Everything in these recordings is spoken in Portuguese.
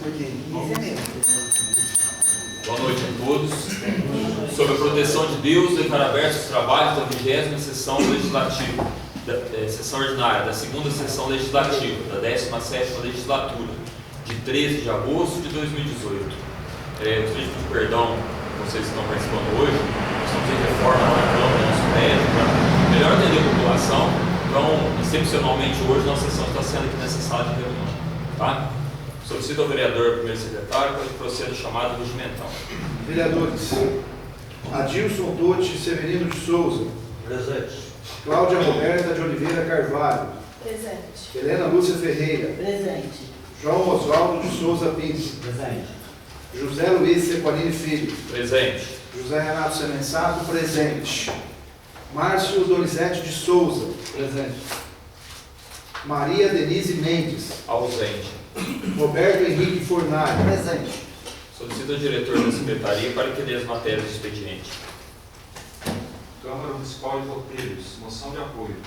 Boa noite a todos. Sobre a proteção de Deus, declaro abertos os trabalhos da 20ª sessão legislativa, sessão ordinária, da segunda sessão legislativa, da 17ª legislatura, de 13 de agosto de 2018. Gostaria de pedir perdão a vocês que estão participando hoje. Nós estamos em reforma na Câmara, no nosso prédio, para melhor atender a população. Então, excepcionalmente hoje, nossa sessão está sendo aqui nessa sala de reunião. Tá? Solicito ao vereador, primeiro secretário, para que proceda a chamada regimental. Vereadores: Adilson Totti Severino de Souza. Presente. Cláudia Roberta de Oliveira Carvalho. Presente. Helena Lúcia Ferreira. Presente. João Oswaldo de Souza Pinto. Presente. José Luiz Sequanini Filho. Presente. José Renato Semensato, presente. Márcio Donizete de Souza. Presente. Maria Denise Mendes. Ausente. Roberto Henrique Fornari. Presente. Solicito ao diretor da secretaria para que dê as matérias do expediente. Câmara Municipal de Botelhos, moção de apoio.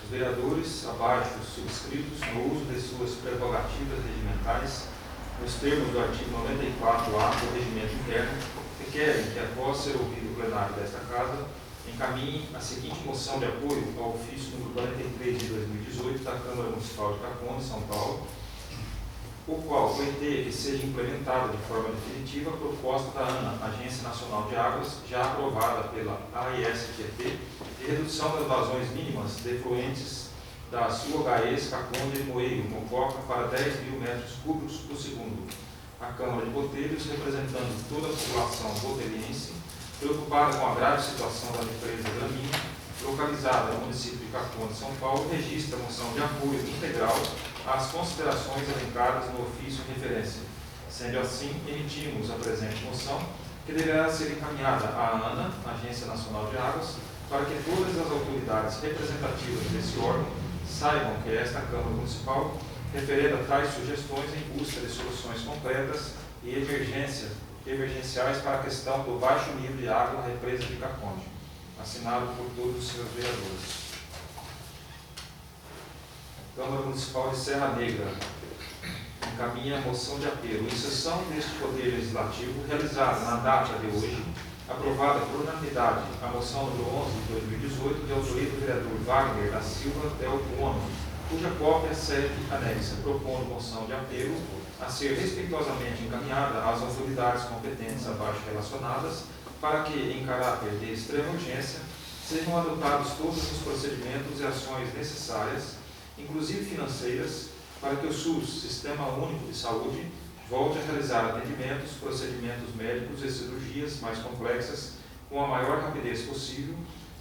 Os vereadores, abaixo subscritos, no uso de suas prerrogativas regimentais, nos termos do artigo 94-A do Regimento Interno, requerem que, após ser ouvido o plenário desta Casa, encaminhem a seguinte moção de apoio ao ofício número 43 de 2018 da Câmara Municipal de Caconde, São Paulo, o qual pretende que seja implementada de forma definitiva a proposta da ANA, Agência Nacional de Águas, já aprovada pela AES-QT, de redução das vazões mínimas de efluentes da SUOHS, Caconde, Moeiro, Mococa para 10 mil metros cúbicos por segundo. A Câmara de Botelhos, representando toda a população botelhense, preocupada com a grave situação da empresa Dramin, localizada no município de Caconde, São Paulo, registra a moção de apoio integral às considerações elencadas no ofício em referência. Sendo assim, emitimos a presente moção, que deverá ser encaminhada à ANA, Agência Nacional de Águas, para que todas as autoridades representativas desse órgão saibam que esta Câmara Municipal referenda tais sugestões em busca de soluções concretas e emergenciais para a questão do baixo nível de água na represa de Caconde. Assinado por todos os seus vereadores. Câmara Municipal de Serra Negra encaminha a moção de apelo. Em sessão deste Poder Legislativo, realizada na data de hoje, aprovada por unanimidade a moção número 11 de 2018, de autoria do vereador Wagner da Silva Del Bono, cuja cópia segue anexa, propondo moção de apelo a ser respeitosamente encaminhada às autoridades competentes abaixo relacionadas, para que, em caráter de extrema urgência, sejam adotados todos os procedimentos e ações necessárias, inclusive financeiras, para que o SUS, Sistema Único de Saúde, volte a realizar atendimentos, procedimentos médicos e cirurgias mais complexas com a maior rapidez possível,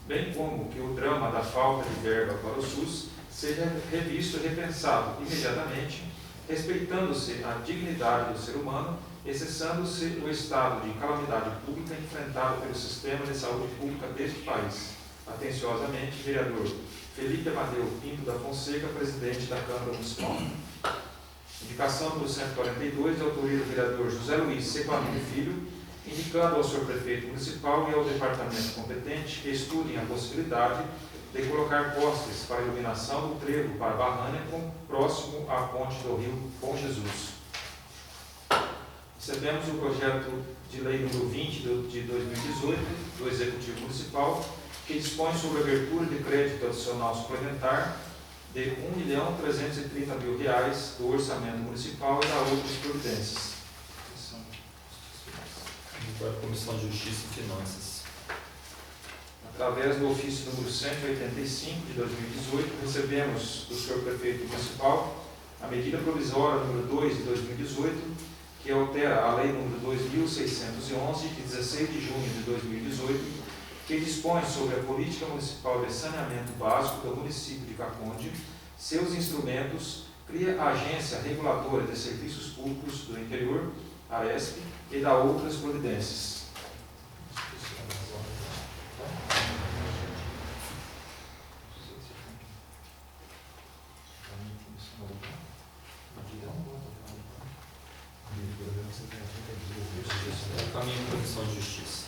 bem como que o drama da falta de verba para o SUS seja revisto e repensado imediatamente, respeitando-se a dignidade do ser humano e cessando-se o estado de calamidade pública enfrentado pelo sistema de saúde pública deste país. Atenciosamente, vereador Felipe Amadeu Pinto da Fonseca, presidente da Câmara Municipal. Indicação número 142, de autoria do vereador José Luiz Sequanini Filho, indicando ao senhor prefeito municipal e ao departamento competente que estudem a possibilidade de colocar postes para iluminação do trevo para Barrânia, próximo à ponte do rio Bom Jesus. Recebemos o projeto de lei número 20 de 2018 do Executivo Municipal, que dispõe sobre a abertura de crédito adicional suplementar de R$ 1.330.000 do orçamento municipal e da outras providências. Agora a Comissão de Justiça e Finanças. Através do ofício número 185 de 2018, recebemos do senhor prefeito municipal a medida provisória número 2 de 2018, que altera a lei número 2.611, de 16 de junho de 2018, que dispõe sobre a política municipal de saneamento básico do município de Caconde, seus instrumentos, cria a Agência Reguladora de Serviços Públicos do Interior, ARESP, e dá outras providências. Caminho para a Comissão de Justiça.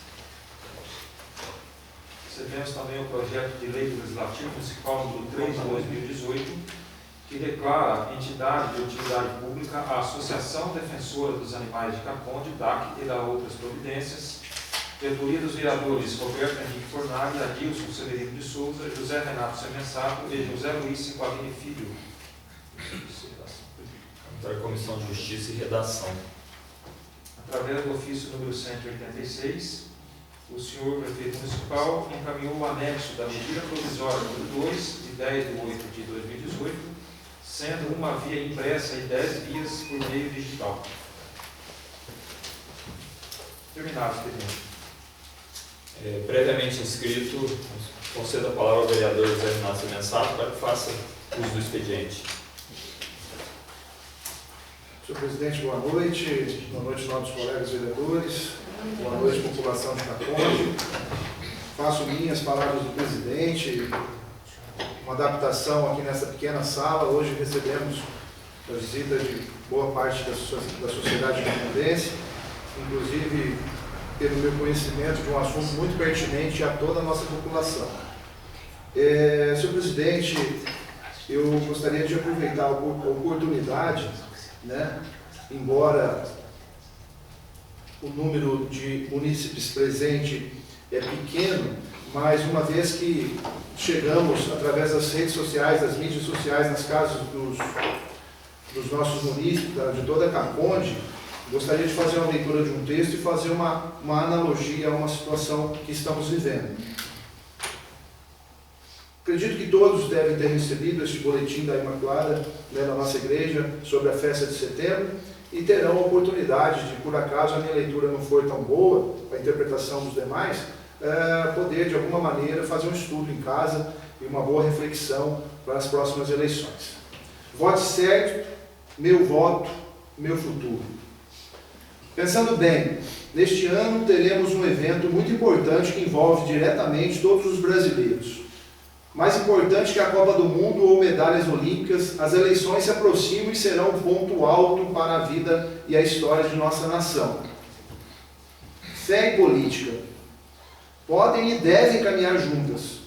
Recebemos também o projeto de lei do Legislativo Municipal número 3 de 2018, que declara entidade de utilidade pública a Associação Defensora dos Animais de Caconde, DAC, e dá outras providências, de autoria dos vereadores Roberto Henrique Fornari, Adilson Severino de Souza, José Renato Semensato e José Luiz Cicoalini Filho. Comissão de Justiça e Redação. Através do ofício número 186, o senhor prefeito municipal encaminhou o anexo da medida provisória número 2, de 10 de 8 de 2018, sendo uma via impressa e 10 vias por meio digital. Terminado o expediente. Previamente inscrito, concedo a palavra ao vereador José Renato Semensato para que faça uso do expediente. Senhor presidente, boa noite. Boa noite, novos colegas vereadores. Boa noite, população de Caconde. Faço minhas palavras do presidente. Uma adaptação aqui nessa pequena sala. Hoje recebemos a visita de boa parte da sociedade cacondense, inclusive pelo meu conhecimento de um assunto muito pertinente a toda a nossa população. Senhor presidente, eu gostaria de aproveitar a oportunidade, né, embora o número de munícipes presente é pequeno, mas uma vez que chegamos através das redes sociais, das mídias sociais, nas casas dos nossos munícipes, de toda a Caconde, gostaria de fazer uma leitura de um texto e fazer uma analogia a uma situação que estamos vivendo. Acredito que todos devem ter recebido este boletim da Imaculada, né, na nossa igreja, sobre a festa de setembro, e terão a oportunidade de, por acaso a minha leitura não for tão boa, a interpretação dos demais, poder de alguma maneira fazer um estudo em casa e uma boa reflexão para as próximas eleições. Vote certo, meu voto, meu futuro. Pensando bem, neste ano teremos um evento muito importante que envolve diretamente todos os brasileiros. Mais importante que a Copa do Mundo ou medalhas olímpicas, as eleições se aproximam e serão um ponto alto para a vida e a história de nossa nação. Fé e política podem e devem caminhar juntas,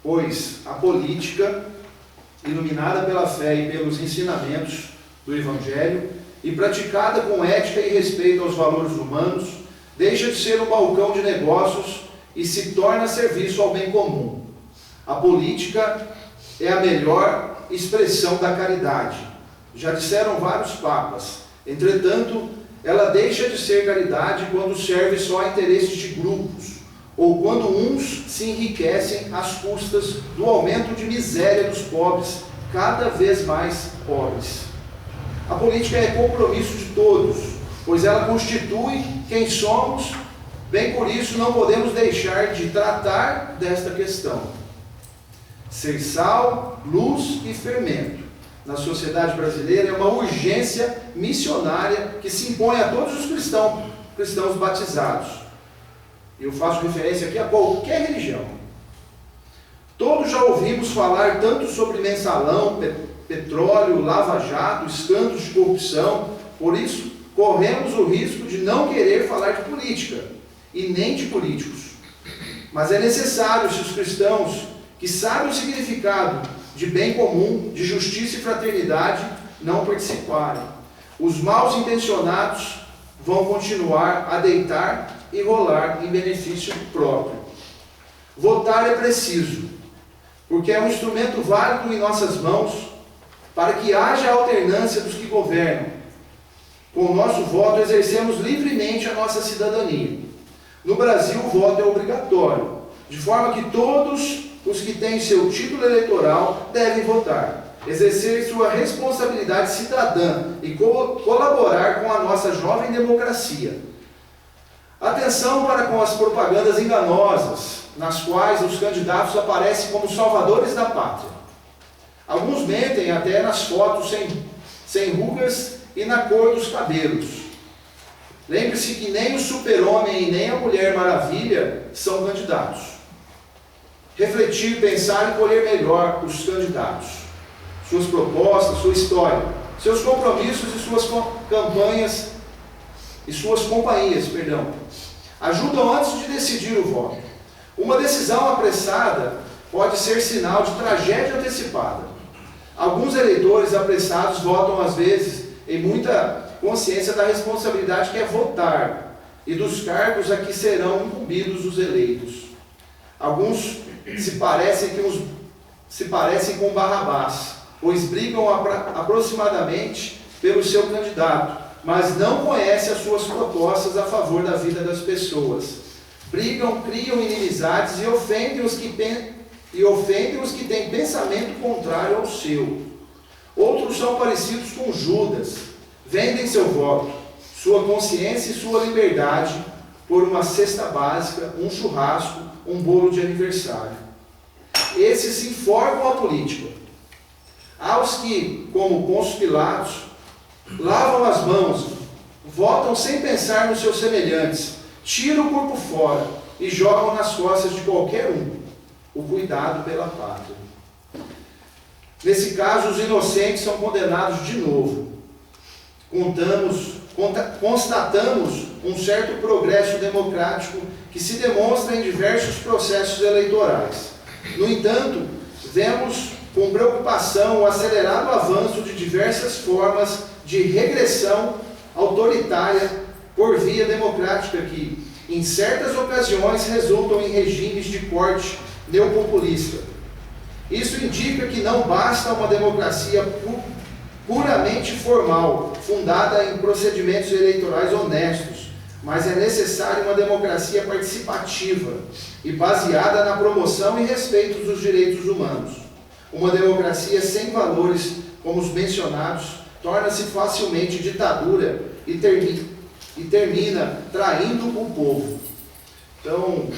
pois a política, iluminada pela fé e pelos ensinamentos do Evangelho, e praticada com ética e respeito aos valores humanos, deixa de ser um balcão de negócios e se torna serviço ao bem comum. A política é a melhor expressão da caridade. Já disseram vários papas. Entretanto, ela deixa de ser caridade quando serve só a interesses de grupos, ou quando uns se enriquecem às custas do aumento de miséria dos pobres, cada vez mais pobres. A política é compromisso de todos, pois ela constitui quem somos, bem por isso não podemos deixar de tratar desta questão. Ser sal, luz e fermento na sociedade brasileira é uma urgência missionária que se impõe a todos os cristãos batizados. Eu faço referência aqui a qualquer religião. Todos já ouvimos falar tanto sobre mensalão, petróleo, lava-jato, escândalos de corrupção. Por isso, corremos o risco de não querer falar de política e nem de políticos. Mas é necessário, se os cristãos que sabem o significado de bem comum, de justiça e fraternidade, não participarem. Os mal intencionados vão continuar a deitar e rolar em benefício próprio. Votar é preciso, porque é um instrumento válido em nossas mãos para que haja alternância dos que governam. Com o nosso voto, exercemos livremente a nossa cidadania. No Brasil, o voto é obrigatório, de forma que todos os que têm seu título eleitoral devem votar, exercer sua responsabilidade cidadã e colaborar com a nossa jovem democracia. Atenção para com as propagandas enganosas, nas quais os candidatos aparecem como salvadores da pátria. Alguns mentem até nas fotos sem rugas e na cor dos cabelos. Lembre-se que nem o super-homem e nem a Mulher Maravilha são candidatos. Refletir, pensar e colher melhor os candidatos, suas propostas, sua história, seus compromissos e suas campanhas e suas companhias, ajudam antes de decidir o voto. Uma decisão apressada pode ser sinal de tragédia antecipada. Alguns eleitores apressados votam, às vezes, em muita consciência da responsabilidade que é votar e dos cargos a que serão incumbidos os eleitos. Alguns se parecem com Barrabás, pois brigam aproximadamente pelo seu candidato, mas não conhecem as suas propostas a favor da vida das pessoas. Brigam, criam inimizades e ofendem os que têm pensamento contrário ao seu. Outros são parecidos com Judas, vendem seu voto, sua consciência e sua liberdade por uma cesta básica, um churrasco, um bolo de aniversário. Esses se informam a política. Há os que, como Pôncio Pilatos, lavam as mãos, votam sem pensar nos seus semelhantes, tiram o corpo fora e jogam nas costas de qualquer um o cuidado pela pátria. Nesse caso, os inocentes são condenados de novo. Constatamos um certo progresso democrático que se demonstra em diversos processos eleitorais. No entanto, vemos com preocupação o acelerado avanço de diversas formas de regressão autoritária por via democrática que, em certas ocasiões, resultam em regimes de corte neopopulista. Isso indica que não basta uma democracia puramente formal, fundada em procedimentos eleitorais honestos, mas é necessária uma democracia participativa e baseada na promoção e respeito dos direitos humanos. Uma democracia sem valores como os mencionados torna-se facilmente ditadura e termina traindo o povo. Então,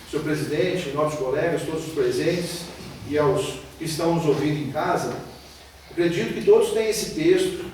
senhor presidente, nobres colegas, todos os presentes e aos que estão nos ouvindo em casa, acredito que todos têm esse texto.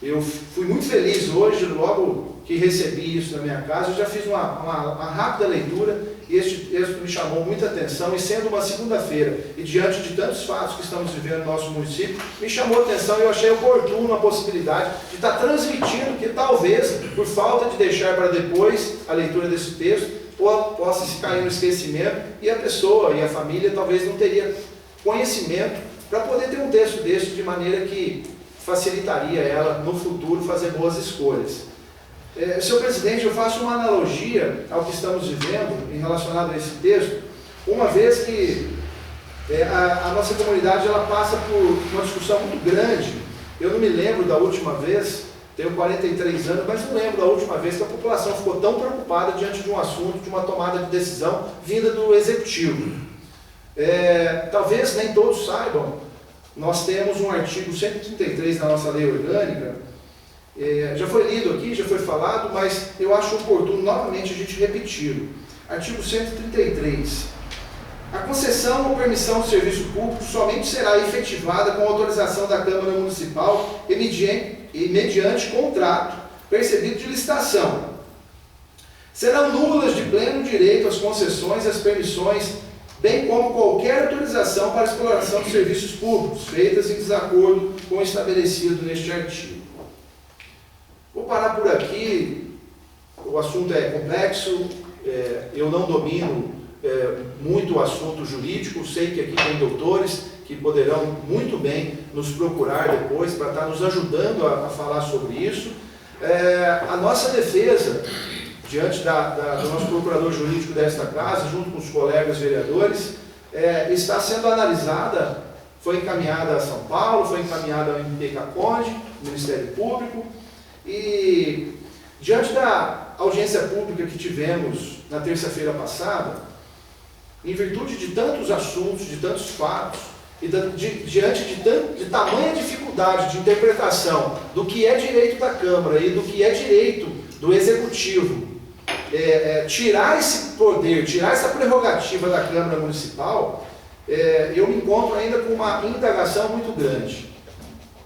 Eu fui muito feliz hoje, logo que recebi isso na minha casa, eu já fiz uma rápida leitura e este texto me chamou muita atenção, e sendo uma segunda-feira e diante de tantos fatos que estamos vivendo no nosso município, me chamou a atenção e eu achei oportuno a possibilidade de estar transmitindo, que talvez, por falta de deixar para depois a leitura desse texto, possa se cair no esquecimento e a pessoa e a família talvez não teria conhecimento para poder ter um texto desse de maneira que facilitaria ela no futuro fazer boas escolhas. Senhor presidente, eu faço uma analogia ao que estamos vivendo em relacionado a esse texto, uma vez que a nossa comunidade ela passa por uma discussão muito grande. Eu não me lembro da última vez, tenho 43 anos, mas não lembro da última vez que a população ficou tão preocupada diante de um assunto, de uma tomada de decisão vinda do Executivo. Talvez nem todos saibam, nós temos um artigo 133 na nossa lei orgânica, já foi lido aqui, já foi falado, mas eu acho oportuno novamente a gente repetir. Artigo 133. A concessão ou permissão de serviço público somente será efetivada com autorização da Câmara Municipal e mediante contrato percebido de licitação. Serão nulas de pleno direito as concessões e as permissões, bem como qualquer autorização para exploração de serviços públicos, feitas em desacordo com o estabelecido neste artigo. Vou parar por aqui, o assunto é complexo, eu não domino muito o assunto jurídico, sei que aqui tem doutores que poderão muito bem nos procurar depois para estar nos ajudando a falar sobre isso. A nossa defesa, diante do nosso procurador jurídico desta casa, junto com os colegas vereadores, está sendo analisada, foi encaminhada a São Paulo, foi encaminhada ao MPCACONDE, Ministério Público, e diante da audiência pública que tivemos na terça-feira passada, em virtude de tantos assuntos, de tantos fatos, e diante de tamanha dificuldade de interpretação do que é direito da Câmara e do que é direito do Executivo, tirar esse poder, tirar essa prerrogativa da Câmara Municipal, eu me encontro ainda com uma indagação muito grande.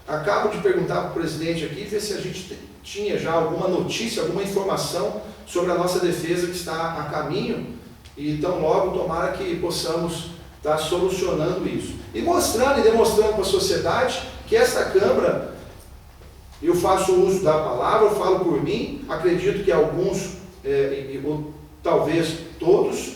Acabo de perguntar para o presidente aqui, ver se a gente tinha já alguma notícia, alguma informação sobre a nossa defesa que está a caminho, e tão logo tomara que possamos estar solucionando isso. E mostrando e demonstrando para a sociedade que esta Câmara, eu faço uso da palavra, eu falo por mim, acredito que alguns, talvez todos,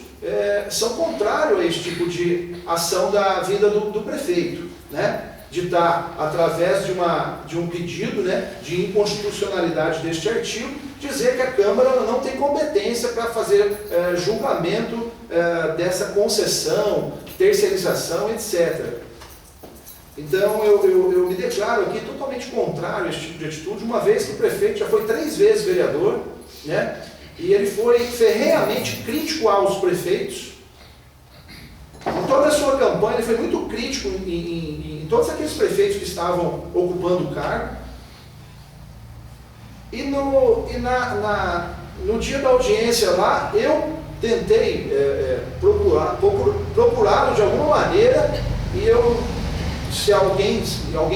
são contrários a esse tipo de ação da vida do prefeito, né? de estar, através de um pedido, né, de inconstitucionalidade deste artigo, dizer que a Câmara ela não tem competência para fazer julgamento dessa concessão, terceirização, etc. Então eu me declaro aqui totalmente contrário a esse tipo de atitude, uma vez que o prefeito já foi 3 vezes vereador, né, e ele foi ferrenhamente crítico aos prefeitos. Em toda a sua campanha ele foi muito crítico em todos aqueles prefeitos que estavam ocupando o cargo. E no dia da audiência lá, eu tentei procurá-lo de alguma maneira, e se alguém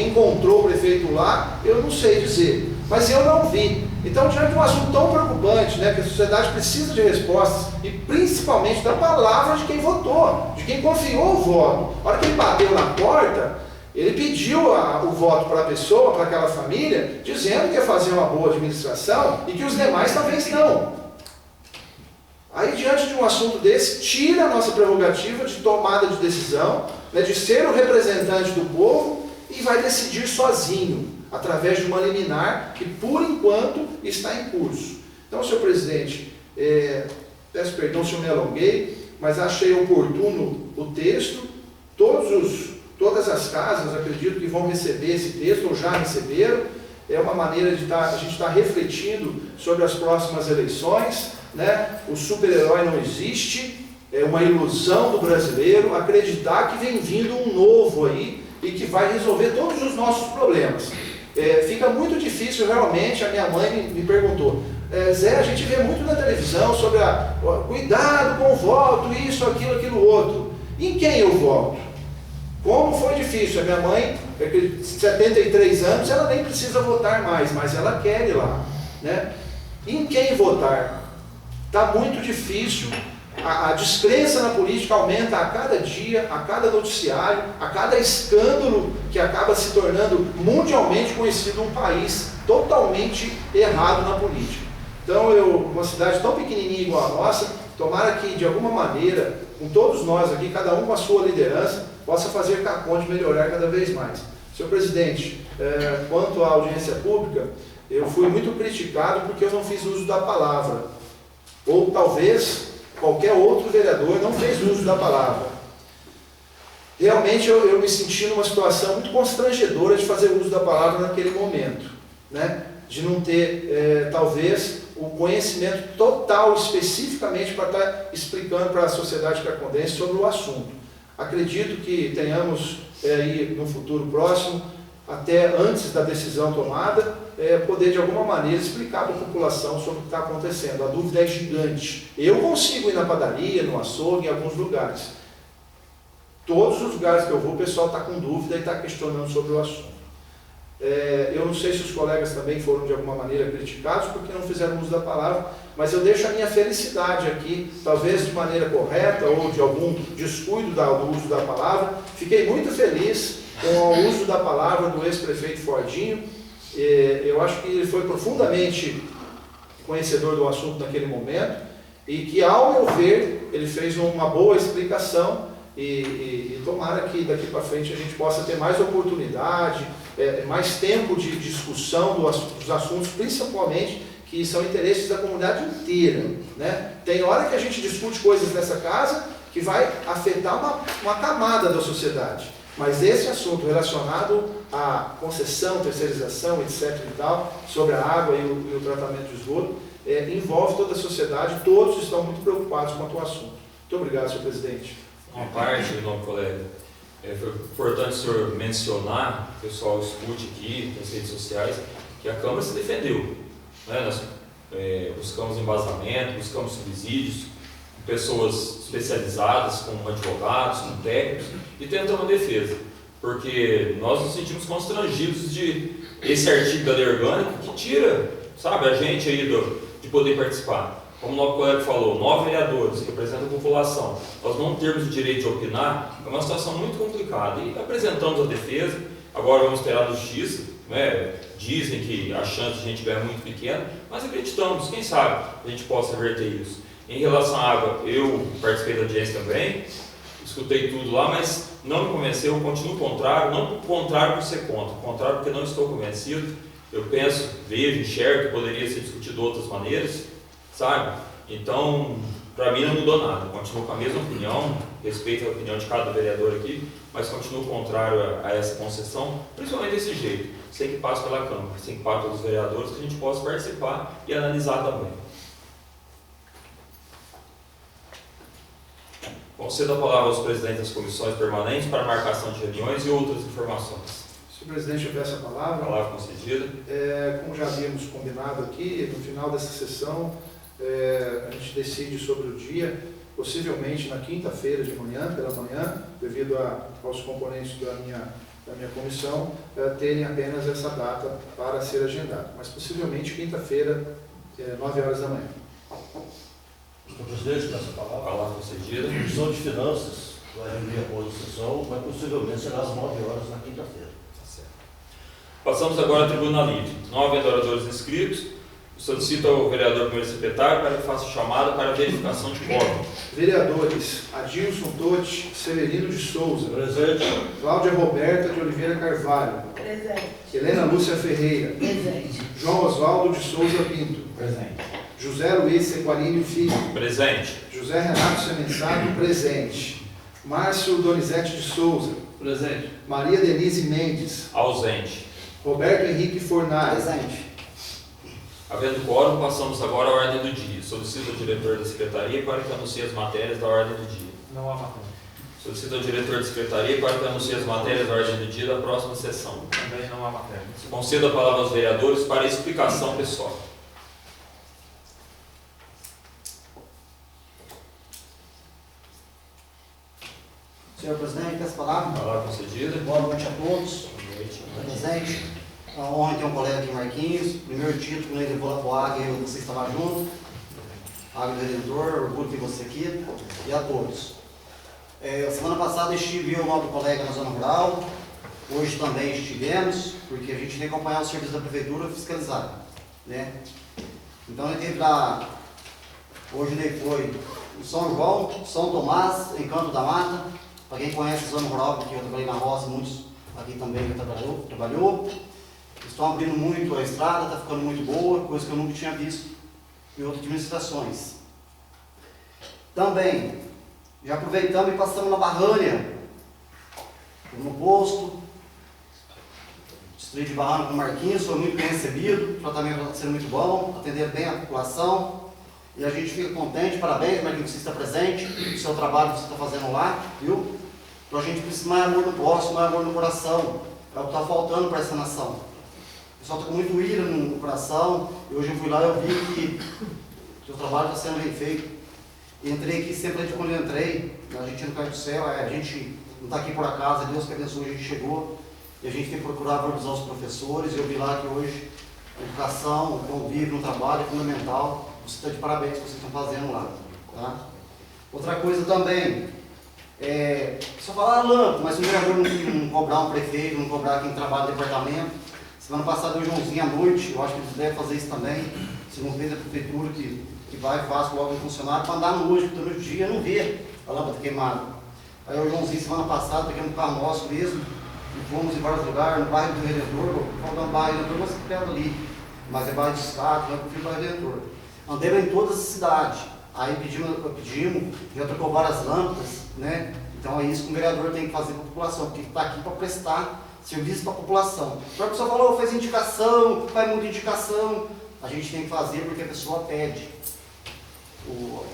encontrou o prefeito lá, eu não sei dizer, mas eu não vi. Então, diante de um assunto tão preocupante, né, que a sociedade precisa de respostas, e principalmente da palavra de quem votou, de quem confiou o voto. Na hora que ele bateu na porta, ele pediu o voto para a pessoa, para aquela família, dizendo que ia fazer uma boa administração e que os demais talvez não. Aí, diante de um assunto desse, tira a nossa prerrogativa de tomada de decisão, né, de ser o representante do povo, e vai decidir sozinho, através de uma liminar que, por enquanto, está em curso. Então, senhor presidente, peço perdão se eu me alonguei, mas achei oportuno o texto. Todas as casas, acredito que vão receber esse texto, ou já receberam. É uma maneira de a gente estar refletindo sobre as próximas eleições, né? O super-herói não existe, é uma ilusão do brasileiro acreditar que vem vindo um novo aí e que vai resolver todos os nossos problemas. Fica muito difícil realmente. A minha mãe me perguntou, Zé, a gente vê muito na televisão sobre cuidado com o voto, isso, aquilo, outro. Em quem eu voto? Como foi difícil. A minha mãe, 73 anos, ela nem precisa votar mais, mas ela quer ir lá, né? Em quem votar? Está muito difícil. A descrença na política aumenta a cada dia, a cada noticiário, a cada escândalo que acaba se tornando mundialmente conhecido um país totalmente errado na política. Então, uma cidade tão pequenininha igual a nossa, tomara que, de alguma maneira, com todos nós aqui, cada um com a sua liderança, possa fazer Caconde melhorar cada vez mais. Senhor presidente, quanto à audiência pública, eu fui muito criticado porque eu não fiz uso da palavra. Ou talvez qualquer outro vereador não fez uso da palavra. Realmente eu me senti numa situação muito constrangedora de fazer uso da palavra naquele momento, né? De não ter, talvez, o conhecimento total, especificamente, para estar explicando para a sociedade cacondense sobre o assunto. Acredito que tenhamos aí no futuro próximo, até antes da decisão tomada, poder de alguma maneira explicar para a população sobre o que está acontecendo. A dúvida é gigante. Eu consigo ir na padaria, no açougue, em alguns lugares. Todos os lugares que eu vou, o pessoal está com dúvida e está questionando sobre o assunto. Eu não sei se os colegas também foram de alguma maneira criticados porque não fizeram uso da palavra, mas eu deixo a minha felicidade aqui, talvez de maneira correta ou de algum descuido do uso da palavra. Fiquei muito feliz com o uso da palavra do ex-prefeito Fordinho. Eu acho que ele foi profundamente conhecedor do assunto naquele momento e que, ao meu ver, ele fez uma boa explicação e tomara que daqui para frente a gente possa ter mais oportunidade, mais tempo de discussão dos assuntos, principalmente que são interesses da comunidade inteira, né? Tem hora que a gente discute coisas nessa casa que vai afetar uma camada da sociedade. Mas esse assunto relacionado à concessão, terceirização, etc. e tal, sobre a água e o tratamento de esgoto, envolve toda a sociedade, todos estão muito preocupados quanto ao assunto. Muito obrigado, senhor presidente. Uma parte, meu nome, colega, foi importante o senhor mencionar, o pessoal escute aqui nas redes sociais, que a Câmara se defendeu. Né? Nós buscamos embasamento, buscamos subsídios, pessoas especializadas, como advogados, como técnicos, e tentando a defesa, porque nós nos sentimos constrangidos de esse artigo da lei orgânica que tira, sabe, a gente aí de poder participar. Como o nosso colega falou, 9 vereadores que representam a população, nós não termos o direito de opinar, é uma situação muito complicada. E apresentamos a defesa, agora vamos esperar da justiça, né? Dizem que a chance de a gente ganhar é muito pequena, mas acreditamos, quem sabe a gente possa reverter isso. Em relação à água, eu participei da audiência também, escutei tudo lá, mas não me convenceu, eu continuo contrário, não contrário por ser contra, contrário porque não estou convencido. Eu penso, vejo, enxergo que poderia ser discutido de outras maneiras, sabe? Então, para mim não mudou nada, eu continuo com a mesma opinião, respeito a opinião de cada vereador aqui, mas continuo contrário a essa concessão, principalmente desse jeito, sem que passe pela Câmara, sem que passe pelos vereadores, que a gente possa participar e analisar também. Concedo a palavra aos presidentes das comissões permanentes para marcação de reuniões e outras informações. Se o presidente tiver essa palavra. Palavra concedida. Como já havíamos combinado aqui, no final dessa sessão, a gente decide sobre o dia, possivelmente na quinta-feira de manhã, pela manhã, devido aos componentes da minha comissão, terem apenas essa data para ser agendada. Mas possivelmente quinta-feira, 9 horas da manhã. Senhor presidente, com essa palavra. Palavra concedida. A Comissão de Finanças vai reunir após a sessão, mas possivelmente será às 9 horas na quinta-feira. Tá certo. Passamos agora à tribuna livre. Não havendo oradores inscritos, solicito ao vereador primeiro secretário para que faça chamada para verificação de quórum. Vereadores: Adilson Totti Severino de Souza, Presente. Cláudia Roberta de Oliveira Carvalho, Presente. Helena Lúcia Ferreira, Presente. João Oswaldo de Souza Pinto, Presente. José Luiz Sequalini Filho, Presente. José Renato Semensado, presente. Márcio Donizete de Souza, Presente. Maria Denise Mendes, Ausente. Roberto Henrique Fornari, Presente. Havendo quórum, passamos agora à ordem do dia. Solicito ao diretor da secretaria para que anuncie as matérias da ordem do dia. Não há matéria. Solicito ao diretor da secretaria para que anuncie as matérias da ordem do dia da próxima sessão. Também não há matéria. Concedo a palavra aos vereadores para explicação pessoal. Senhor presidente, peço a palavra. Palavra concedida. Boa noite a todos. Boa noite. Presente. É uma honra ter um colega aqui, Marquinhos. Primeiro título, quando ele levou lá para o Águia, você estava junto. Águia do Redentor, orgulho de você aqui. E a todos. Semana passada estive eu, nobre colega, na zona rural. Hoje também estivemos, porque a gente tem que acompanhar o serviço da prefeitura fiscalizado, né? Então ele teve lá, hoje ele foi em São João, São Tomás, Encanto da Mata. Para quem conhece a zona rural, porque eu trabalhei na roça, muitos aqui também já trabalhou. Estão abrindo muito a estrada, está ficando muito boa, coisa que eu nunca tinha visto em outras administrações. Também, já aproveitamos e passamos na Barrânia, no posto, distrito de Barrânia com o Marquinhos, foi muito bem recebido, o tratamento está sendo muito bom, atender bem a população. E a gente fica contente, parabéns, Marquinhos, que você está presente, o seu trabalho que você está fazendo lá, viu? Então a gente precisa mais amor no próximo, mais amor no coração, é o que está faltando para essa nação. O pessoal está com muito ira no coração, e hoje eu fui lá e eu vi que o seu trabalho está sendo bem feito. Entrei aqui, sempre quando eu entrei, a gente não cai do céu, a gente não está aqui por acaso, é Deus que abençoe, a gente chegou, e a gente tem que procurar valorizar os professores, e eu vi lá que hoje a educação, o convívio no trabalho é fundamental. Você está de parabéns que vocês estão fazendo lá. Tá? Outra coisa também, só falar lampo, mas o vereador não cobrar um prefeito, não cobrar quem trabalha no departamento. Semana passada o Joãozinho à noite, eu acho que eles devem fazer isso também. Se não fez a prefeitura que vai e faz, coloca um funcionário para andar no hoje, porque no dia não vê a lâmpada queimada. Aí o Joãozinho, semana passada, pegamos um carro nosso mesmo, e fomos em vários lugares, no bairro do Redentor, falando bairro do Redentor, mas que perto ali. Mas é bairro de Estado, não é porque o bairro do Redentor. Andei em todas as cidades, aí pedimos, já trocou várias lâmpadas, né? Então é isso que o vereador tem que fazer para a população, porque está aqui para prestar serviço para a população. Só que a pessoa falou, fez indicação, faz muita indicação, a gente tem que fazer porque a pessoa pede.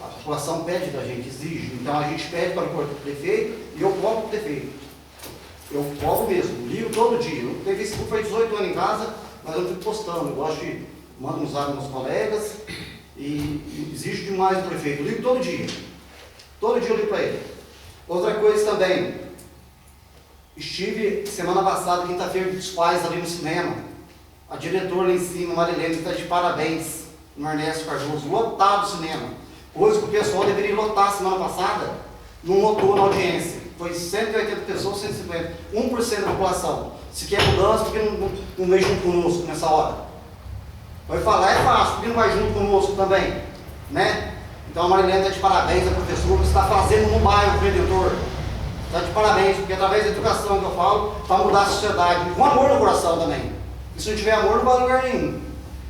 A população pede da gente, exige. Então a gente pede para o prefeito e eu cobro o prefeito. Eu cobro mesmo, ligo todo dia. Eu tenho Facebook, faz 18 anos em casa, mas eu não fico postando. Eu gosto de mandar uns áudios meus colegas e exijo demais do prefeito. Eu ligo todo dia. Todo dia eu ligo para ele. Outra coisa também, estive semana passada, quinta-feira dos pais ali no cinema. A diretora lá em cima, Marilene, está de parabéns, no Ernesto Cardoso, lotado o cinema. Coisa que o pessoal deveria lotar semana passada, não lotou na audiência. Foi 180 pessoas, 150, 1% da população. Se quer mudança, porque não veio junto conosco nessa hora? Vai falar, é fácil, porque não vai junto conosco também, né? Então a Marilene está de parabéns, a professora, que está fazendo no bairro do Redentor. Está de parabéns, porque através da educação que eu falo, para mudar a sociedade, com amor no coração também. E se não tiver amor, não vai a lugar nenhum.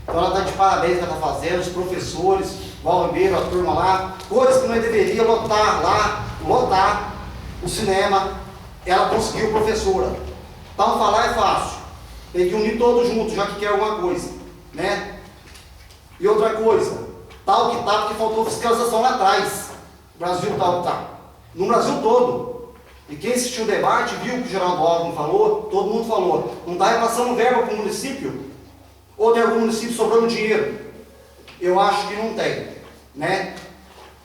Então ela está de parabéns que ela está fazendo, os professores, o Val Ribeiro, a turma lá, coisas que não deveria lotar lá, lotar o cinema, ela conseguiu, professora. Então falar é fácil, tem que unir todos juntos, já que quer alguma coisa, né? E outra coisa, tal que tá, porque faltou fiscalização lá atrás. Brasil tal que tá. No Brasil todo. E quem assistiu o debate viu o que o Geraldo Alckmin falou, todo mundo falou, não está repassando verba para o município? Ou tem algum município sobrando dinheiro? Eu acho que não tem, né?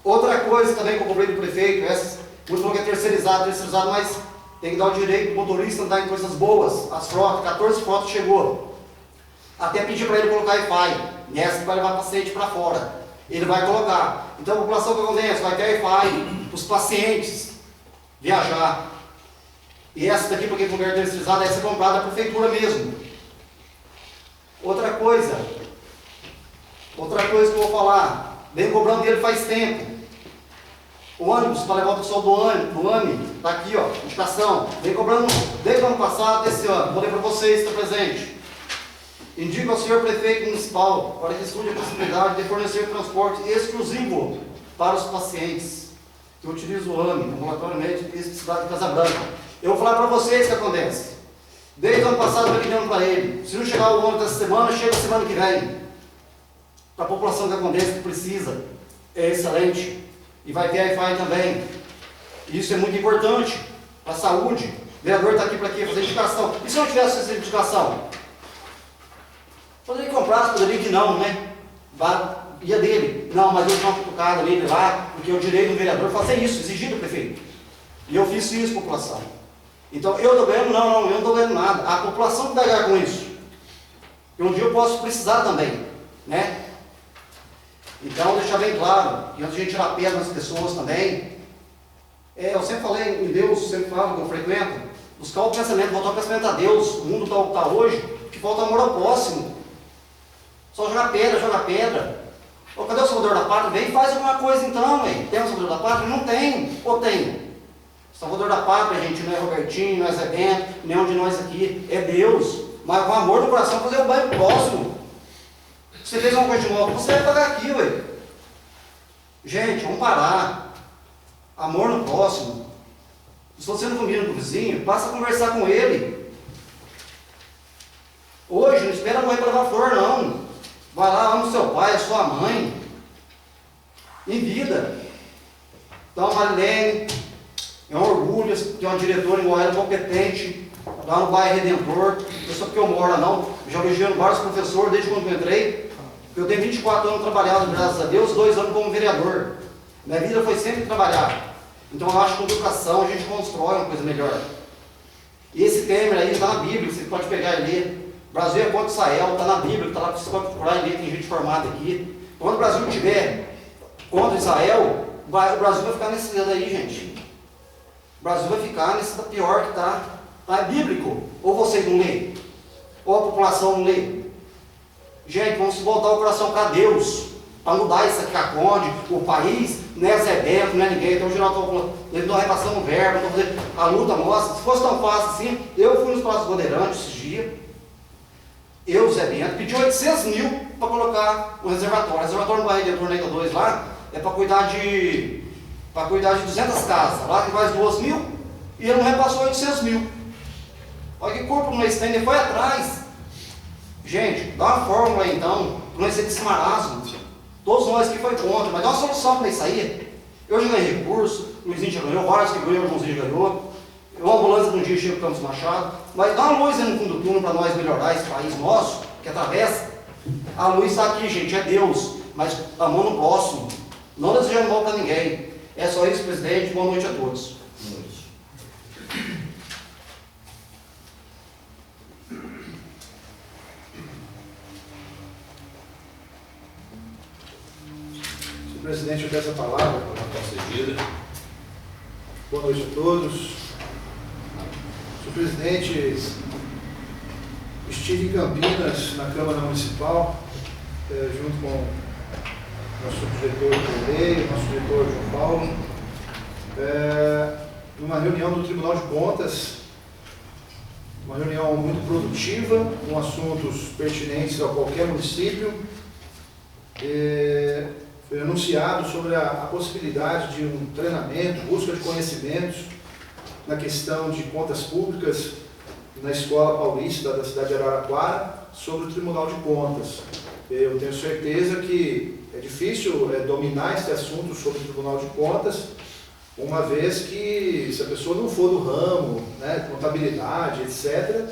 Outra coisa também que eu cobrei do prefeito, muito falou que é terceirizado, mas tem que dar o direito do motorista andar em coisas boas. As frotas, 14 frotas chegou. Até pedir para ele colocar Wi-Fi, nessa que vai levar paciente para fora. Ele vai colocar. Então a população que acontece, vai ter Wi-Fi, os pacientes viajar. E essa daqui, porque é lugar terceirizado, essa é comprada da prefeitura mesmo. Outra coisa que eu vou falar, vem cobrando dele faz tempo. O ônibus para levar o pessoal do AME, está aqui, ó, indicação. Vem cobrando desde o ano passado, desse ano. Vou ler para vocês, está presente. Indico ao senhor prefeito municipal para que estude a possibilidade de fornecer transporte exclusivo para os pacientes que utilizam o AME, Ambulatório Médico de Cidade de Casa Branca. Eu vou falar para vocês o que acontece. Desde o ano passado eu estou ligando para ele. Se não chegar o ônibus essa semana, chega semana que vem. Para a população que acontece, que precisa. É excelente. E vai ter Wi-Fi também. Isso é muito importante para a saúde. O vereador está aqui para quê? Fazer indicação. E se não tivesse essa indicação? Poderia comprar, poderia que não, né? Ia dele. Não, mas eu dou uma cutucada nele lá, porque eu direito do vereador fazer isso, exigir do prefeito. E eu fiz isso, população. Então, eu estou ganhando? Não, eu não estou ganhando nada. A população que vai ganhar com isso. E um dia eu posso precisar também, né? Então, deixar bem claro, e antes de a gente tirar pedra nas pessoas também, eu sempre falei em Deus, sempre falo que eu frequento, buscar o pensamento, voltar o pensamento a Deus. O mundo está hoje, que falta amor ao próximo. Só jogar pedra. Ô, cadê o Salvador da Pátria? Vem e faz alguma coisa então, hein? Tem o Salvador da Pátria? Não tem. Ou tem? Salvador da Pátria, gente, não é Robertinho, não é Zé Bento, nenhum de nós aqui. É Deus. Mas com amor no coração, fazer o bem próximo. Você fez uma coisa de mal, você vai pagar aqui, ué. Gente, vamos parar. Amor no próximo. Se você não combina com o vizinho, passa a conversar com ele. Hoje, não espera morrer para levar flor, não. Vai lá, ama o seu pai, a sua mãe. Em vida. Então, a Marilene, é um orgulho ter uma diretora igual ela, competente, lá no bairro Redentor. Não é só porque eu moro lá, não. Já elogiando vários professores desde quando eu entrei. Eu tenho 24 anos trabalhando, graças a Deus, 2 anos como vereador. Minha vida foi sempre trabalhar. Então, eu acho que com educação a gente constrói uma coisa melhor. E esse tema aí está na Bíblia, você pode pegar e ler. O Brasil é contra Israel, está na Bíblia, está lá para você pode procurar e ler, tem gente formada aqui. Quando o Brasil estiver contra Israel, o Brasil vai ficar nesse dedo aí, gente. O Brasil vai ficar nesse pior que está. É bíblico. Ou vocês não leem, ou a população não lê. Gente, vamos voltar o coração para Deus, para mudar isso aqui, a Conde, o país, não é Zé Bento, não é ninguém. Então, o Geraldo está falando, ele não repassando o verbo, não fazendo a luta nossa. Se fosse tão fácil assim, eu fui nos Palácios Bandeirantes esses dias. Eu, Zé Bento, pedi 800 mil para colocar um reservatório. O reservatório no bairro Redentor Nega 2 lá é para cuidar de 200 casas. Lá tem mais 2 mil e ele não repassou 800 mil. Olha que corpo nós tem, ele foi atrás. Gente, dá uma fórmula aí então, para não ser desse marasmo. Todos nós que foi contra, mas dá uma solução para isso aí. Eu já ganhei recurso, o Luizinho já ganhou, vários que ganhou, o Joãozinho já ganhou. Eu ambulância de um dia chego para Campos Machado, mas dá uma luz aí no fundo do túnel para nós melhorar esse país nosso, que atravessa. A luz está aqui, gente, é Deus, mas amando o próximo, não desejando mal para ninguém. É só isso, presidente, boa noite a todos. Senhor presidente, eu peço a palavra. Concedida. Boa noite a todos. Senhor presidente, estive em Campinas, na Câmara Municipal, junto com nosso diretor Correio, nosso diretor João Paulo. numa reunião do Tribunal de Contas, uma reunião muito produtiva, com assuntos pertinentes a qualquer município. Foi anunciado sobre a possibilidade de um treinamento, busca de conhecimentos na questão de contas públicas na Escola Paulista da cidade de Araraquara, sobre o Tribunal de Contas. Eu tenho certeza que é difícil dominar esse assunto sobre o Tribunal de Contas, uma vez que, se a pessoa não for do ramo, né, contabilidade, etc.,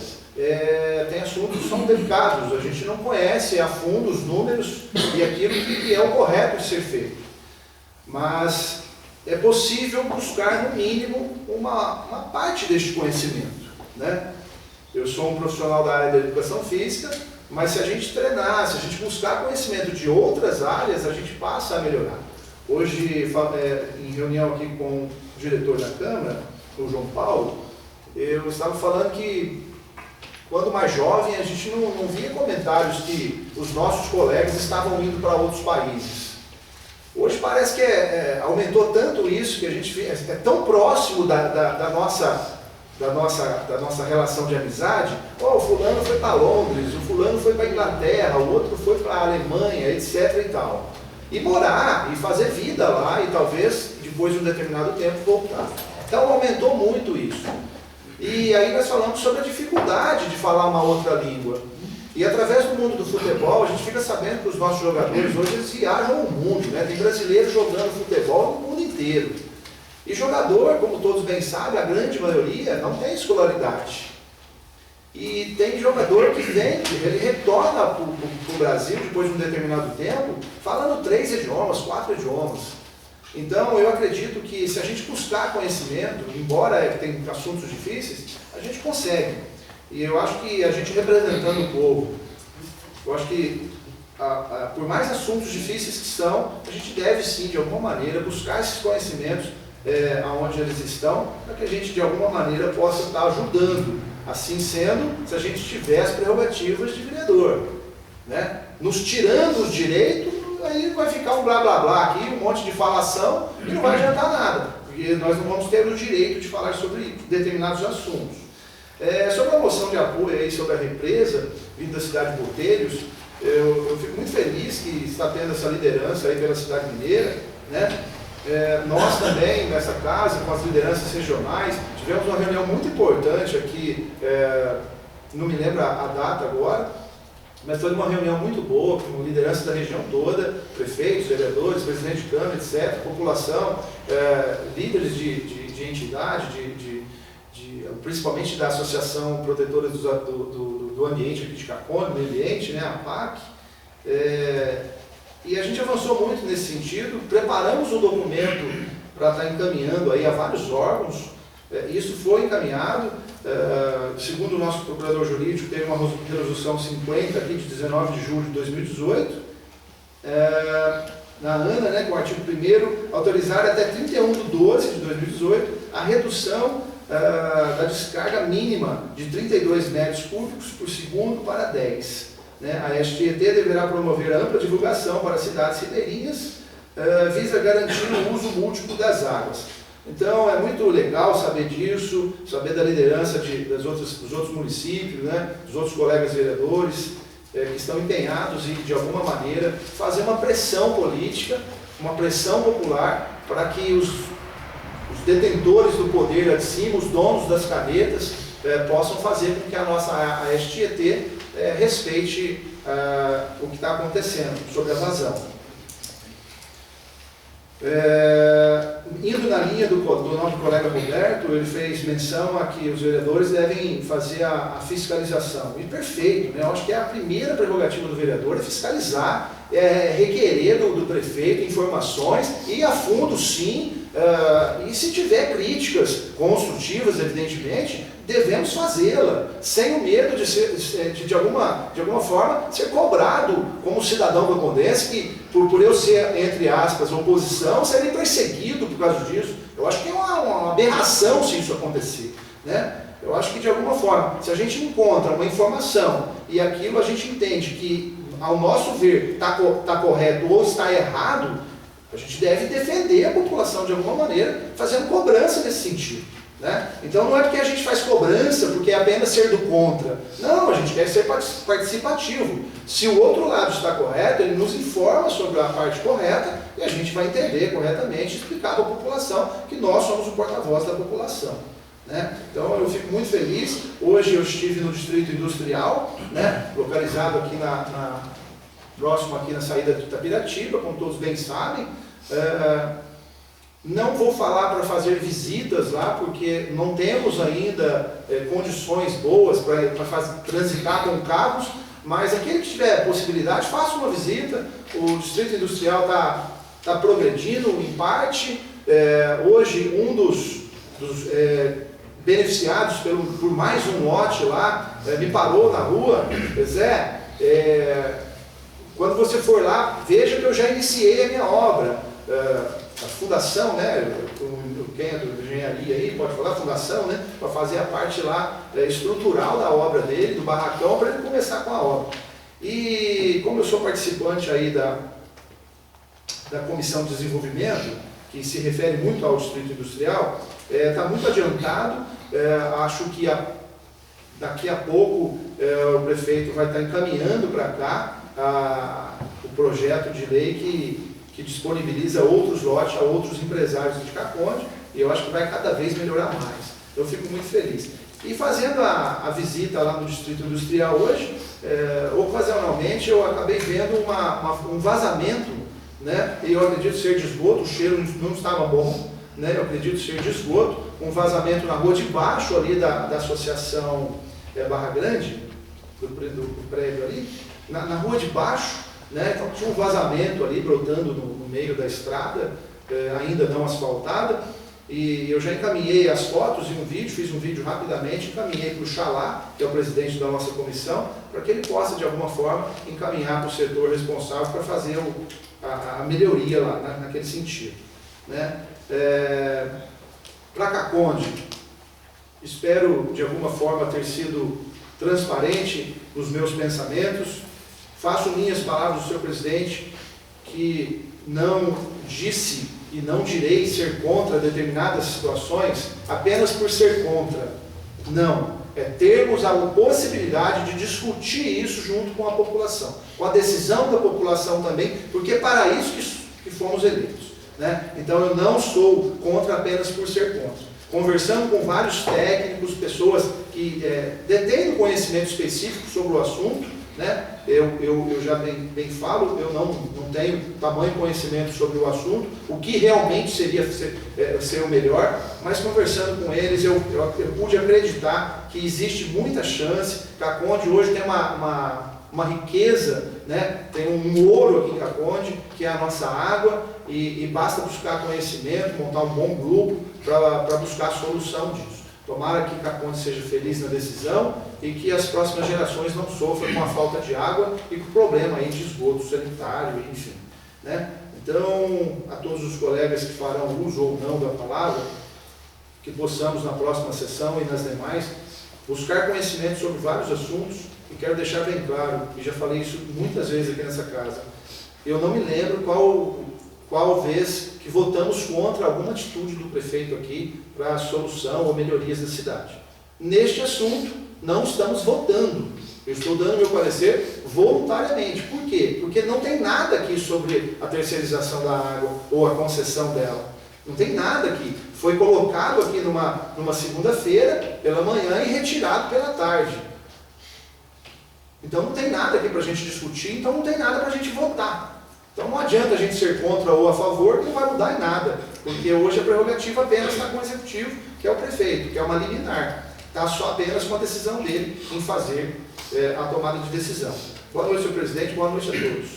tem assuntos que são delicados, a gente não conhece a fundo os números e aquilo que é o correto de ser feito. Mas é possível buscar, no mínimo, uma parte deste conhecimento, né? Eu sou um profissional da área da educação física, mas se a gente treinar, se a gente buscar conhecimento de outras áreas, a gente passa a melhorar. Hoje, em reunião aqui com o diretor da Câmara, o João Paulo, eu estava falando que, quando mais jovem, a gente não via comentários que os nossos colegas estavam indo para outros países. Hoje parece que aumentou tanto isso, que a gente é tão próximo da nossa relação de amizade. O fulano foi para Londres, o fulano foi para Inglaterra, o outro foi para a Alemanha, etc. e tal. E morar, e fazer vida lá, e talvez, depois de um determinado tempo, voltar. Então aumentou muito isso. E aí nós falamos sobre a dificuldade de falar uma outra língua. E através do mundo do futebol, a gente fica sabendo que os nossos jogadores hoje eles viajam o mundo, né? Tem brasileiros jogando futebol no mundo inteiro. E jogador, como todos bem sabem, a grande maioria não tem escolaridade. E tem jogador que vem, ele retorna para o Brasil depois de um determinado tempo, falando 3 idiomas, 4 idiomas. Então, eu acredito que se a gente buscar conhecimento, embora tenha assuntos difíceis, a gente consegue. E eu acho que a gente representando o povo, eu acho que por mais assuntos difíceis que são, a gente deve sim, de alguma maneira, buscar esses conhecimentos aonde eles estão, para que a gente de alguma maneira possa estar ajudando. Assim sendo, se a gente tiver as prerrogativas de vereador, né? Nos tirando os direitos, aí vai ficar um blá blá blá aqui, um monte de falação e não vai adiantar nada, porque nós não vamos ter o direito de falar sobre determinados assuntos. Sobre a moção de apoio aí sobre a represa vindo da cidade de Botelhos, eu fico muito feliz que está tendo essa liderança aí pela cidade mineira, né? Nós também, nessa casa, com as lideranças regionais, tivemos uma reunião muito importante aqui, não me lembro a data agora, mas foi uma reunião muito boa, com liderança da região toda, prefeitos, vereadores, presidente de Câmara, etc., população, líderes de entidade, principalmente da Associação Protetora do Ambiente aqui de Cacone, do Meio Ambiente, né, a APAC. E a gente avançou muito nesse sentido, preparamos um documento para estar encaminhando aí a vários órgãos. Isso foi encaminhado, segundo o nosso procurador jurídico, teve uma resolução 50 aqui de 19 de julho de 2018, na ANA, né, com o artigo 1º, autorizar até 31/12 de 2018 a redução da descarga mínima de 32 metros cúbicos por segundo para 10. A STET deverá promover ampla divulgação para cidades ribeirinhas, visa garantir o uso múltiplo das águas. Então é muito legal saber disso, saber da liderança dos outros municípios, né, dos outros colegas vereadores, que estão empenhados em, de alguma maneira, fazer uma pressão política, uma pressão popular, para que os detentores do poder lá de cima, os donos das canetas, possam fazer com que a nossa STET respeite o que está acontecendo sobre a vazão. Indo na linha do nosso colega Roberto, ele fez menção a que os vereadores devem fazer a fiscalização. E perfeito, né? Eu acho que é a primeira prerrogativa do vereador é fiscalizar, requerer do prefeito informações, ir a fundo sim, e se tiver críticas construtivas, evidentemente, devemos fazê-la, sem o medo de alguma forma ser cobrado como cidadão cacondense, que por eu ser, entre aspas, oposição, serei perseguido por causa disso. Eu acho que é uma aberração se isso acontecer, né? Eu acho que de alguma forma, se a gente encontra uma informação e aquilo a gente entende que, ao nosso ver, está correto ou está errado, a gente deve defender a população de alguma maneira, fazendo cobrança nesse sentido. Né? Então não é porque a gente faz cobrança, porque é apenas ser do contra. Não, a gente quer ser participativo. Se o outro lado está correto, ele nos informa sobre a parte correta e a gente vai entender corretamente e explicar para a população que nós somos o porta-voz da população. Né? Então eu fico muito feliz. Hoje eu estive no Distrito Industrial, né? Localizado aqui próximo aqui na saída de Itapiratiba, como todos bem sabem. Não vou falar para fazer visitas lá, porque não temos ainda condições boas para transitar com carros, mas aquele que tiver possibilidade, faça uma visita. O Distrito Industrial está progredindo em parte. Hoje, um dos beneficiados por mais um lote lá me parou na rua. Zé, quando você for lá, veja que eu já iniciei a minha obra. A fundação, né, quem é do engenharia aí pode falar, fundação, né, para fazer a parte lá estrutural da obra dele, do barracão, para ele começar com a obra. E como eu sou participante aí da Comissão de Desenvolvimento, que se refere muito ao Distrito Industrial, está muito adiantado. Acho que daqui a pouco o prefeito vai estar encaminhando para cá o projeto de lei que disponibiliza outros lotes a outros empresários de Caconde, e eu acho que vai cada vez melhorar mais. Eu fico muito feliz. E fazendo a visita lá no Distrito Industrial hoje, ocasionalmente eu acabei vendo um vazamento, né? E eu acredito ser de esgoto, o cheiro não estava bom, né? Eu acredito ser de esgoto, um vazamento na rua de baixo ali da Associação Barra Grande, do prédio ali, na rua de baixo. Né? Então tinha um vazamento ali brotando no meio da estrada, ainda não asfaltada, e eu já encaminhei as fotos e um vídeo, fiz um vídeo rapidamente, encaminhei para o Xalá, que é o presidente da nossa comissão, para que ele possa de alguma forma encaminhar para o setor responsável para fazer a melhoria lá naquele sentido. Né? Para Caconde, espero de alguma forma ter sido transparente nos meus pensamentos. Faço minhas palavras do senhor presidente, que não disse e não direi ser contra determinadas situações apenas por ser contra. Não, termos a possibilidade de discutir isso junto com a população, com a decisão da população também, porque é para isso que fomos eleitos. Né? Então eu não sou contra apenas por ser contra. Conversando com vários técnicos, pessoas que detêm conhecimento específico sobre o assunto, né? Eu já bem falo, eu não tenho tamanho conhecimento sobre o assunto, o que realmente seria ser o melhor, mas conversando com eles eu pude acreditar que existe muita chance. Caconde hoje tem uma riqueza, né? Tem um ouro aqui em Caconde, que é a nossa água, e basta buscar conhecimento, montar um bom grupo para buscar a solução disso. Tomara que Caconde seja feliz na decisão e que as próximas gerações não sofram com a falta de água e com o problema aí de esgoto sanitário, enfim. Né? Então, a todos os colegas que farão uso ou não da palavra, que possamos na próxima sessão e nas demais, buscar conhecimento sobre vários assuntos, e quero deixar bem claro, e já falei isso muitas vezes aqui nessa casa, eu não me lembro qual vez que votamos contra alguma atitude do prefeito aqui para a solução ou melhorias da cidade. Neste assunto, não estamos votando. Eu estou dando meu parecer voluntariamente. Por quê? Porque não tem nada aqui sobre a terceirização da água ou a concessão dela. Não tem nada aqui. Foi colocado aqui numa segunda-feira pela manhã e retirado pela tarde. Então não tem nada aqui para a gente discutir, então não tem nada para a gente votar. Então não adianta a gente ser contra ou a favor, que não vai mudar em nada, porque hoje a prerrogativa apenas está com o executivo, que é o prefeito, que é uma liminar. Está só apenas com a decisão dele em fazer a tomada de decisão. Boa noite, senhor presidente, boa noite a todos.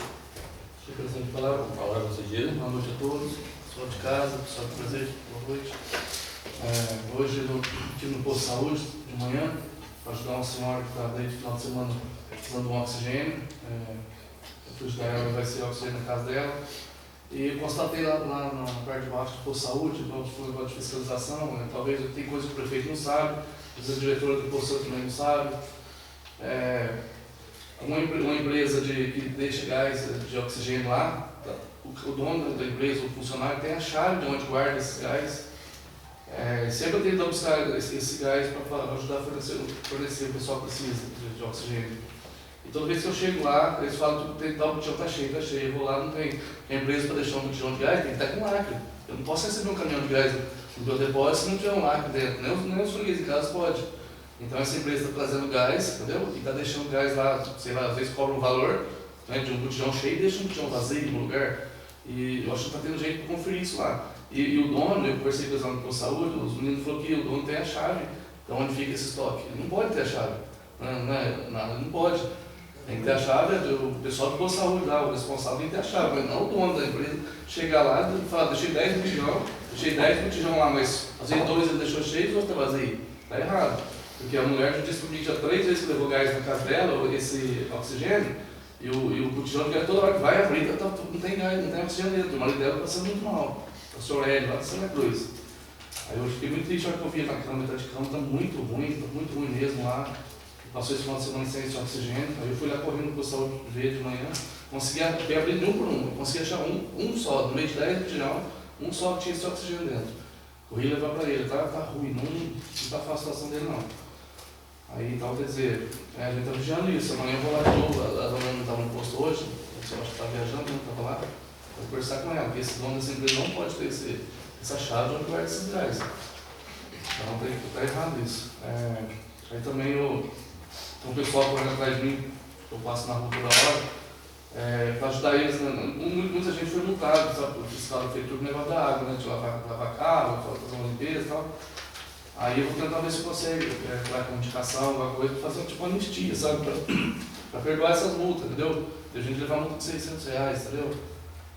Senhor presidente, palavra você diz. Boa noite a todos, pessoal de casa, pessoal do presente, boa noite. Hoje eu estive no posto de saúde de manhã para ajudar uma senhora que está desde o final de semana precisando de um oxigênio. Eu fui ajudar ela, vai ser oxigênio na casa dela. E eu constatei lá na parte de baixo do posto de saúde, então foi um negócio de fiscalização, talvez tem coisa que o prefeito não sabe, às vezes a diretora do posto de saúde também não sabe. Uma empresa que deixa gás de oxigênio lá, o dono da empresa, o funcionário, tem a chave de onde guarda esses gás. Sempre eu tento buscar esse gás para ajudar a fornecer o pessoal que precisa de oxigênio. E toda vez que eu chego lá, eles falam que o botijão está cheio. Eu vou lá, não tem empresa para deixar um botijão de gás, tem que estar com lacre. Eu não posso receber um caminhão de gás no meu depósito se não tiver um lacre dentro, nem os fregueses em casa pode. Então essa empresa está trazendo gás, entendeu? E está deixando o gás lá, sei lá, às vezes cobra um valor, né, de um botijão cheio e deixa um botijão vazio no lugar. E eu acho que está tendo jeito para conferir isso lá. E o dono, eu conversei com saúde, os meninos falaram que o dono tem a chave de onde fica esse estoque. Ele não pode ter a chave, não pode. Tem que ter a chave, o pessoal do posto de saúde lá, o responsável tem que ter a chave, mas não o dono da empresa chegar lá e falar, deixei 10 botijão lá, mas às vezes 2 ele deixou cheio e os outros tá vazio. Está errado. Porque a mulher já disse comigo já 3 vezes que levou gás na casa dela, esse oxigênio, e o botijão que toda hora que vai abrir, não tem gás, não tem oxigênio dentro. O marido dela está passando muito mal. O senhor Hélio, lá de Santa Cruz. Aí eu fiquei muito triste, a hora que eu vi na cama, metade de cama, está muito ruim mesmo lá. Passou esse final de semana sem esse oxigênio, aí eu fui lá correndo para o saúde ver de manhã, consegui abrir um por um, eu consegui achar um só, no meio de 10 botijão, um só que tinha esse oxigênio dentro. Corri levar para ele, tá ruim, não está fácil a situação dele não. Aí então, quer dizer, a gente está vigiando isso, amanhã eu vou lá de novo, a dona não estava no posto hoje, eu acho que está viajando, não estava lá, vou conversar com ela, porque esse dono dessa empresa não pode ter essa chave onde guarda esses gás. Então está errado isso. Aí também tem um pessoal correndo atrás de mim, eu passo na rua toda hora, para ajudar eles, muita gente foi multada, sabe, o fiscal da prefeitura no negócio da água, né, de lavar carro, fazer uma limpeza e tal. Aí eu vou tentar ver se eu consigo, com indicação, alguma coisa, fazer tipo uma anistia, sabe, para perdoar essas multas, entendeu? Tem gente levar multa de R$600, entendeu?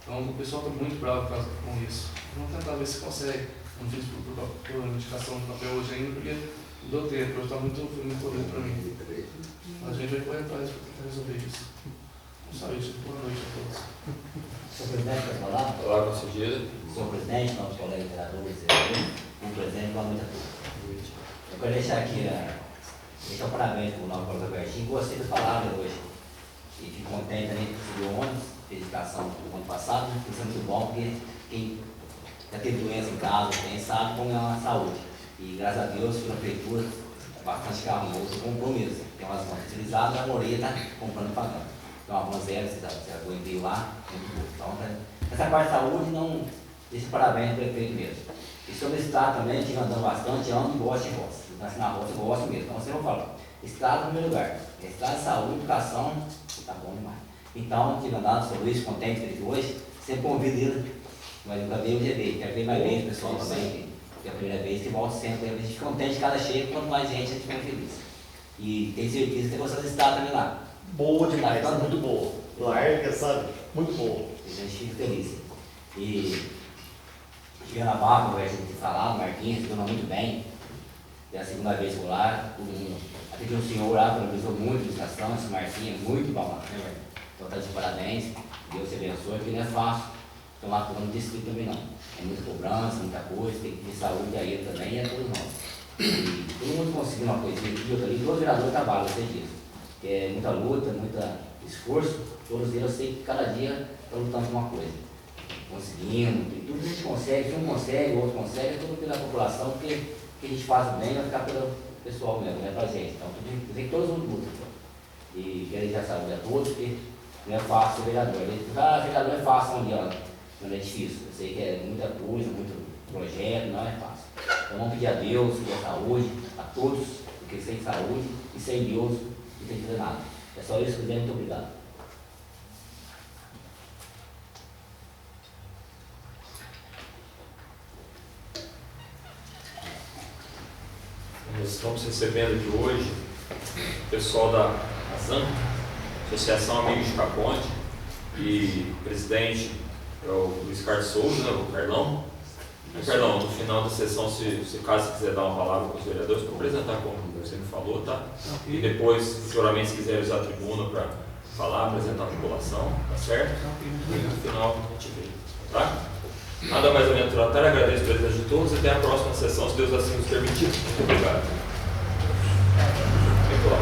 Então o pessoal está muito bravo com isso. Vamos tentar ver se consegue. Não fiz por indicação de papel hoje ainda, porque não deu tempo, hoje está muito corrido para mim. A gente vai correr atrás para tentar resolver isso. Só isso, boa noite a todos. Senhor presidente, quer falar? Olá, conselheiro. Senhor presidente, nossos colegas vereadores, um presidente, boa noite a todos. Eu quero deixar aqui, deixar um parabéns para o nosso colega Bertinho, gostei das palavras hoje. E fico contente também que conseguiu ônibus, dedicação do ano passado, isso é muito bom, porque quem já teve doença em casa, quem sabe como é a saúde. E graças a Deus, pela prefeitura, bastante carro novo, comprou mesmo. Tem umas mãos utilizadas, a Moreira está comprando e pagando. Então a van zero, você aguentei lá, muito bom. Então, essa parte de saúde, não deixa parabéns para o prefeito mesmo. E sobre o estado também, eu estive andando bastante, ando e gosto de roça. Eu nasci na roça, eu gosto mesmo. Então, você não fala, estado no primeiro lugar. Estado de saúde, educação, está bom demais. Então, estive andando sobre isso, contente com ele hoje, sempre convido ele, mas nunca veio o GV, quero ver mais bem o pessoal também, que é a primeira vez que volta sempre, a gente fica contente cada cheio, quanto mais gente a gente fica feliz. E tenho certeza que tem gostado de estar também lá. Boa demais, tá muito boa. Larga, sabe? Muito boa. A gente fica feliz. E chegando a barra, como a gente falar, o Marquinhos, ficou muito bem. É a segunda vez que eu vou lá, todo mundo. Até que um senhor lá valorizou muito a administração, esse Marquinhos, muito bom, né, Marquinhos? Então tá de parabéns, Deus te abençoe, porque não é fácil tomar conta desse tipo também não. É muita cobrança, muita coisa, tem que ter saúde aí também e é todos nós. E todo mundo conseguiu uma coisinha aqui, outra ali, todos os vereadores trabalham, eu sei disso. Que é muita luta, muito esforço, todos eles eu sei que cada dia estão lutando por uma coisa. Conseguindo, e tudo a gente consegue, se um consegue, o outro consegue, é tudo pela população, porque o que a gente faz bem vai ficar pelo pessoal mesmo, não é pra gente. Então, tudo que todos lutam. E quero desejar saúde a todos, porque não é fácil ser vereador. Vereador é fácil onde não é difícil. Eu sei que é muita coisa, muito projeto, não é fácil. Então vamos pedir a Deus, que é saúde, a todos, porque sem saúde e sem Deus não tem que fazer nada. É só isso que eu muito obrigado. Nós estamos recebendo aqui hoje o pessoal da ASAM, Associação Amigos de Caponte, e o presidente é o Luiz Carlos Souza, né, o Carlão. Carlão, no final da sessão, se caso quiser dar uma palavra para os vereadores, para apresentar como você me falou, tá? E depois, futuramente, se quiser usar a tribuna para falar, apresentar a população, tá certo? E no final a gente vê, tá? Nada mais aventurário, agradeço a presença de todos e até a próxima sessão, se Deus assim nos permitir. Muito obrigado. Nicolau.